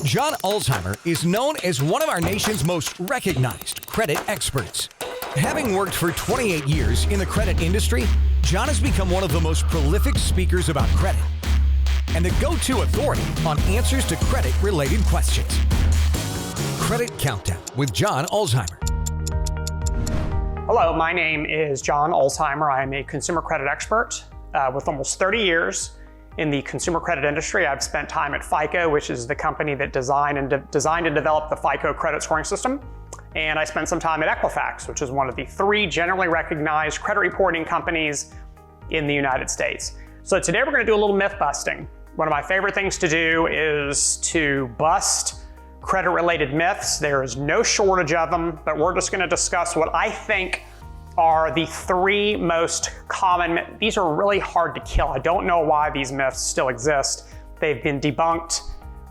John Ulzheimer is known as one of our nation's most recognized credit experts. Having worked for 28 years in the credit industry, John has become one of the most prolific speakers about credit and the go-to authority on answers to credit-related questions. Credit Countdown with John Ulzheimer. Hello, my name is John Ulzheimer. I am a consumer credit expert with almost 30 years in the consumer credit industry. I've spent time at FICO, which is the company that designed and developed the FICO credit scoring system. And I spent some time at Equifax, which is one of the 3 generally recognized credit reporting companies in the United States. So today we're going to do a little myth busting. One of my favorite things to do is to bust credit-related myths. There is no shortage of them, but we're just going to discuss what I think are the 3 most common myths. These are really hard to kill. I don't know why these myths still exist. They've been debunked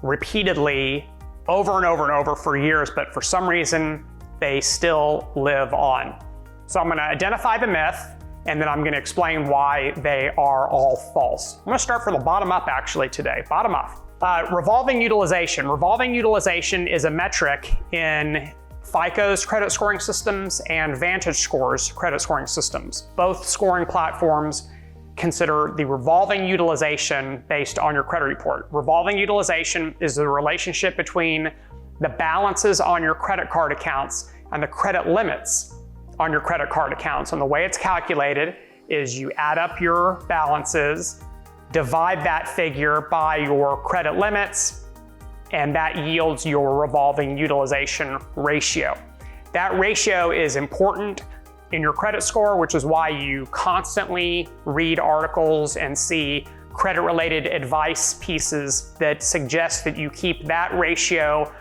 repeatedly over and over and over for years, but for some reason, they still live on. So I'm going to identify the myth, and then I'm going to explain why they are all false. I'm going to start from the bottom up actually today. Bottom up. Revolving utilization. Revolving utilization is a metric in FICO's credit scoring systems and VantageScore's credit scoring systems. Both scoring platforms consider the revolving utilization based on your credit report. Revolving utilization is the relationship between the balances on your credit card accounts and the credit limits on your credit card accounts. And the way it's calculated is you add up your balances, divide that figure by your credit limits, and that yields your revolving utilization ratio. That ratio is important in your credit score, which is why you constantly read articles and see credit-related advice pieces that suggest that you keep that ratio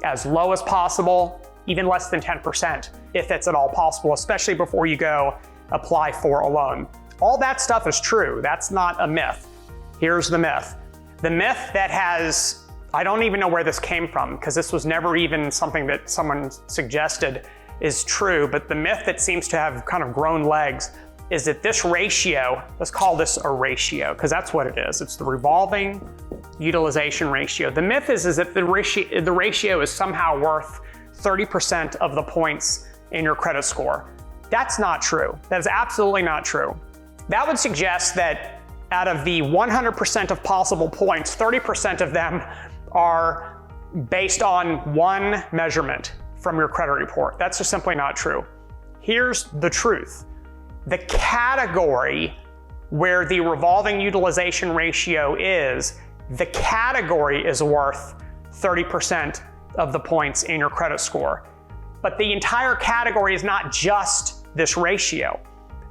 as low as possible, even less than 10%, if it's at all possible, especially before you go apply for a loan. All that stuff is true. That's not a myth. Here's the myth. The myth that has, I don't even know where this came from because this was never even something that someone suggested is true, but the myth that seems to have kind of grown legs is that this ratio, let's call this a ratio because that's what it is. It's the revolving utilization ratio. The myth is that the ratio is somehow worth 30% of the points in your credit score. That's not true. That is absolutely not true. That would suggest that out of the 100% of possible points, 30% of them are based on one measurement from your credit report. That's just simply not true. Here's the truth. The category where the revolving utilization ratio is, the category is worth 30% of the points in your credit score. But the entire category is not just this ratio.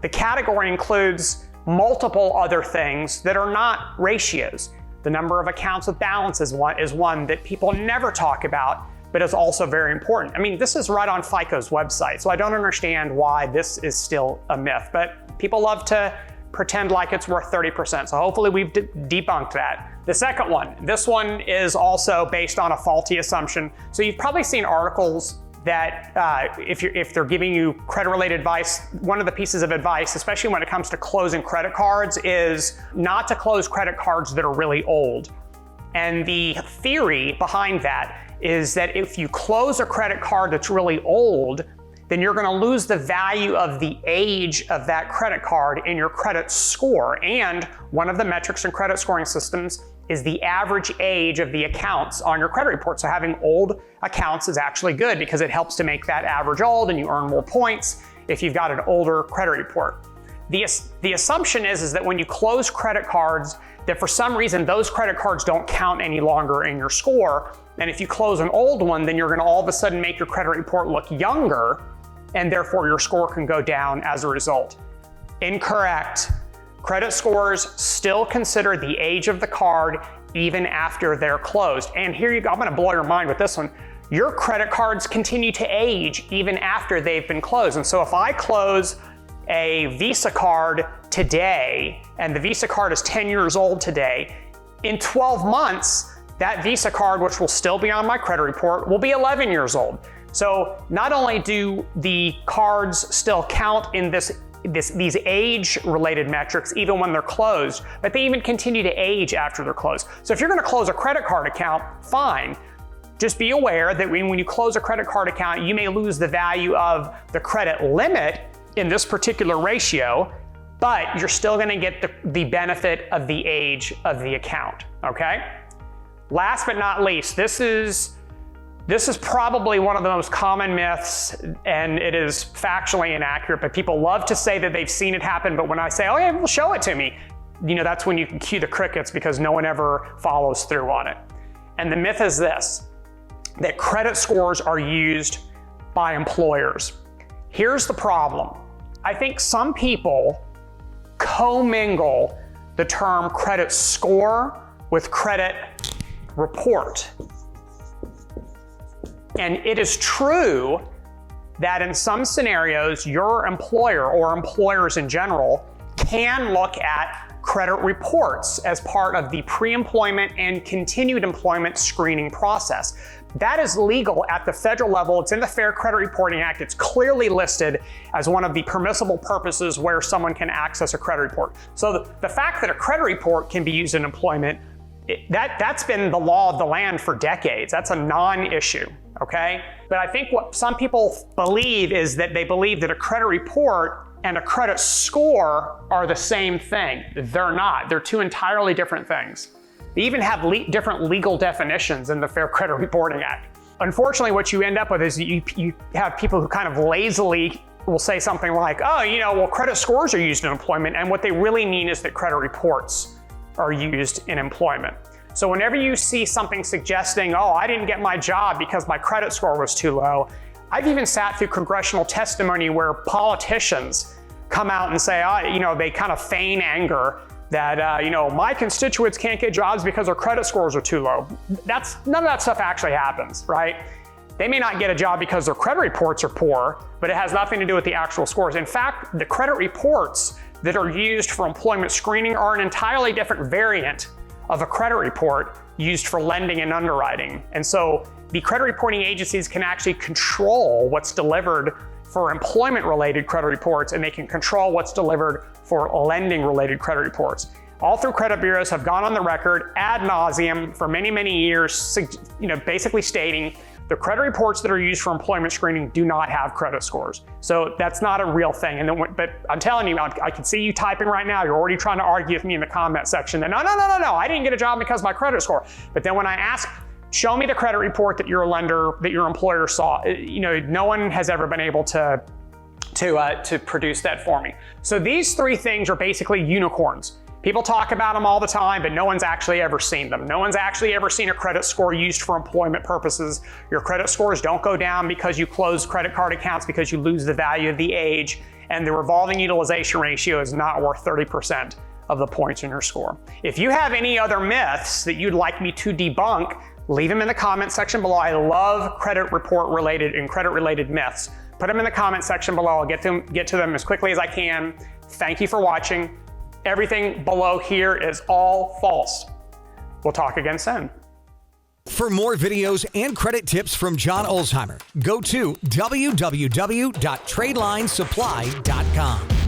The category includes multiple other things that are not ratios. The number of accounts with balance is one that people never talk about, but is also very important. I mean, this is right on FICO's website, so I don't understand why this is still a myth, but people love to pretend like it's worth 30%, so hopefully we've debunked that. The second one, this one is also based on a faulty assumption. So you've probably seen articles that if they're giving you credit-related advice, one of the pieces of advice, especially when it comes to closing credit cards, is not to close credit cards that are really old. And the theory behind that is that if you close a credit card that's really old, then you're going to lose the value of the age of that credit card in your credit score. And one of the metrics in credit scoring systems is the average age of the accounts on your credit report. So having old accounts is actually good because it helps to make that average old and you earn more points if you've got an older credit report. The assumption is that when you close credit cards, that for some reason those credit cards don't count any longer in your score. And if you close an old one, then you're going to all of a sudden make your credit report look younger, and therefore your score can go down as a result. Incorrect. Credit scores still consider the age of the card even after they're closed. And here you go, I'm going to blow your mind with this one. Your credit cards continue to age even after they've been closed. And so if I close a Visa card today, and the Visa card is 10 years old today, in 12 months, that Visa card, which will still be on my credit report, will be 11 years old. So not only do the cards still count in these age-related metrics even when they're closed, but they even continue to age after they're closed. So if you're going to close a credit card account, fine. just be aware that when you close a credit card account, you may lose the value of the credit limit in this particular ratio, but you're still gonna get the benefit of the age of the account, okay? Last but not least, this is probably one of the most common myths, and it is factually inaccurate, but people love to say that they've seen it happen, but when I say, oh yeah, well, show it to me, that's when you can cue the crickets because no one ever follows through on it. And the myth is this, that credit scores are used by employers. Here's the problem. I think some people commingle the term credit score with credit report. And it is true that in some scenarios, your employer or employers in general can look at credit reports as part of the pre-employment and continued employment screening process. That is legal at the federal level. It's in the Fair Credit Reporting Act. It's clearly listed as one of the permissible purposes where someone can access a credit report. So the fact that a credit report can be used in employment, that's been the law of the land for decades. That's a non-issue, okay? But I think what some people believe is that they believe that a credit report and a credit score are the same thing. They're not. They're two entirely different things. They even have different legal definitions in the Fair Credit Reporting Act. Unfortunately, what you end up with is you have people who kind of lazily will say something like, oh, well, credit scores are used in employment, and what they really mean is that credit reports are used in employment. So whenever you see something suggesting, oh, I didn't get my job because my credit score was too low, I've even sat through congressional testimony where politicians come out and say, they kind of feign anger that, my constituents can't get jobs because their credit scores are too low. None of that stuff actually happens, right? They may not get a job because their credit reports are poor, but it has nothing to do with the actual scores. In fact, the credit reports that are used for employment screening are an entirely different variant of a credit report used for lending and underwriting. And so the credit reporting agencies can actually control what's delivered for employment-related credit reports, and they can control what's delivered for lending-related credit reports. All through credit bureaus have gone on the record ad nauseum for many, many years, basically stating the credit reports that are used for employment screening do not have credit scores. So that's not a real thing. But I'm telling you, I can see you typing right now. You're already trying to argue with me in the comment section that no, I didn't get a job because of my credit score. But then when I ask, show me the credit report that your employer saw, no one has ever been able to produce that for me. So these three things are basically unicorns. People talk about them all the time, but no one's actually ever seen them. No one's actually ever seen a credit score used for employment purposes. Your credit scores don't go down because you close credit card accounts because you lose the value of the age, and the revolving utilization ratio is not worth 30% of the points in your score. If you have any other myths that you'd like me to debunk, leave them in the comment section below. I love credit report related and credit related myths. Put them in the comment section below. I'll get to them as quickly as I can. Thank you for watching. Everything below here is all false. We'll talk again soon. For more videos and credit tips from John Ulzheimer, go to www.tradelinesupply.com.